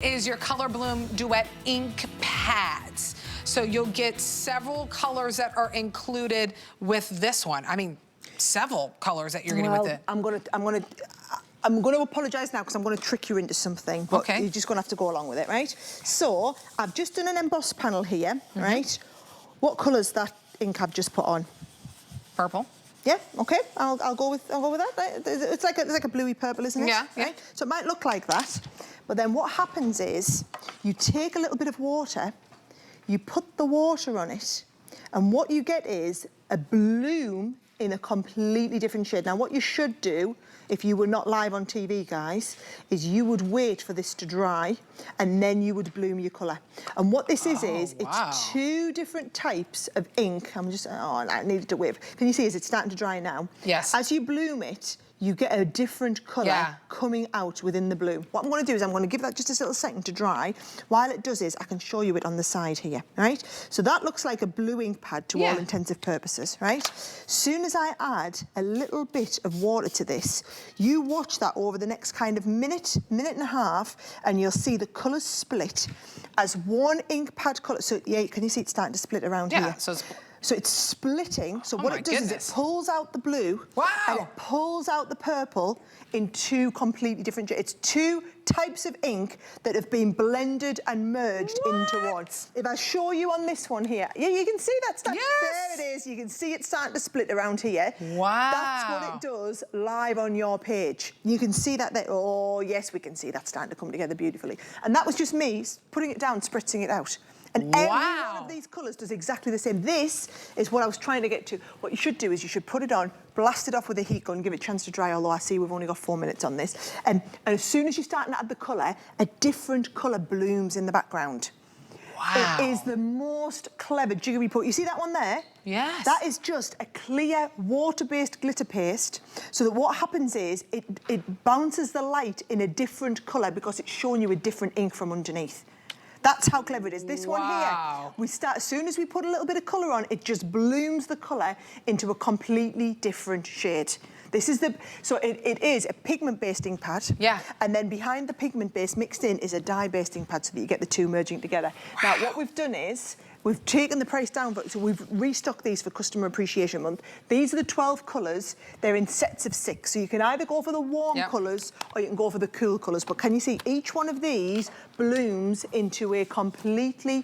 is your Colorbloom Duet ink pads. So you'll get several colors that are included with this one. I mean, several colors that you're getting with it. I'm gonna apologise now because I'm gonna trick you into something, but you're just gonna have to go along with it, right? So I've just done an embossed panel here, right? What colour's that ink I've just put on? Purple. Yeah, okay, I'll go with that. Right? It's like a bluey purple, isn't it? Yeah, right? So it might look like that, but then what happens is you take a little bit of water, you put the water on it, and what you get is a bloom in a completely different shade. Now, what you should do, if you were not live on TV, guys, is you would wait for this to dry, and then you would bloom your colour. And what this is it's two different types of ink. I'm just, I needed to whip. Can you see, is it starting to dry now? Yes. As you bloom it, you get a different colour coming out within the bloom. What I'm going to do is I'm going to give that just a little second to dry. While it does is I can show you it on the side here, right? So that looks like a blue ink pad to all intensive purposes, right? Soon as I add a little bit of water to this, you watch that over the next kind of minute and a half, and you'll see the colours split as one ink pad colour. So yeah, can you see it starting to split around here? So it's splitting. So what it does is it pulls out the blue and it pulls out the purple in two completely different shades. It's two types of ink that have been blended and merged into one. If I show you on this one here, you can see that starting. There it is. You can see it starting to split around here. Wow. That's what it does live on your page. You can see that there. Oh, yes, we can see that starting to come together beautifully. And that was just me putting it down, spritzing it out. And every one of these colours does exactly the same. This is what I was trying to get to. What you should do is you should put it on, blast it off with a heat gun, give it a chance to dry, although I see we've only got 4 minutes on this. And as soon as you start to add the colour, a different colour blooms in the background. Wow. It is the most clever jiggery poke. You see that one there? Yes. That is just a clear water-based glitter paste, so that what happens is it bounces the light in a different colour because it's showing you a different ink from underneath. That's how clever it is. This one here, we start, as soon as we put a little bit of colour on, it just blooms the colour into a completely different shade. This is so it is a pigment-based ink pad. Yeah. And then behind the pigment base mixed in is a dye-based ink pad so that you get the two merging together. Now, what we've done is, we've taken the price down, so we've restocked these for Customer Appreciation Month. These are the 12 colours. They're in sets of 6. So you can either go for the warm colours or you can go for the cool colours. But can you see, each one of these blooms into a completely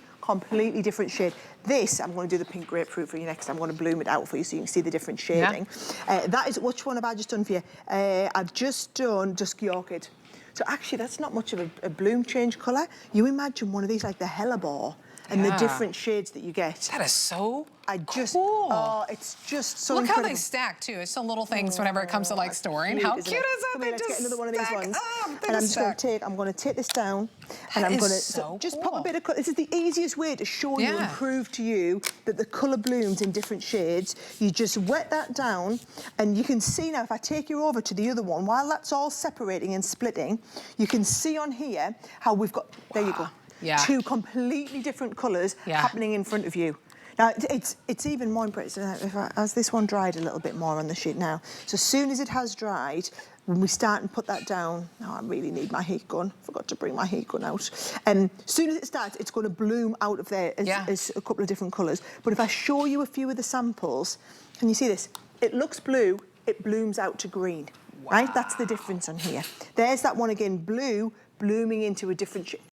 different shade. This, I'm going to do the pink grapefruit for you next. I'm going to bloom it out for you so you can see the different shading. That is, which one have I just done for you? I've just done Dusk Orchid. So actually, that's not much of a bloom change colour. You imagine one of these like the Hellebore and the different shades that you get. That is so cool. Oh, it's just so incredible. Look how they stack, too. It's the little things whenever it comes to, like, storing. How cute is that? Come here, let's get another one of these ones. And I'm just going to take this down, and I'm going to just pop a bit of colour. This is the easiest way to show you and prove to you that the colour blooms in different shades. You just wet that down, and you can see now, if I take you over to the other one, while that's all separating and splitting, you can see on here how we've got, there you go. Two completely different colours happening in front of you. Now, it's even more impressive as this one dried a little bit more on the sheet now. So as soon as it has dried, when we start and put that down, I really need my heat gun. Forgot to bring my heat gun out. As soon as it starts, it's going to bloom out of there as a couple of different colours. But if I show you a few of the samples, can you see this? It looks blue, it blooms out to green. Right? That's the difference on here. There's that one again, blue, blooming into a different shade.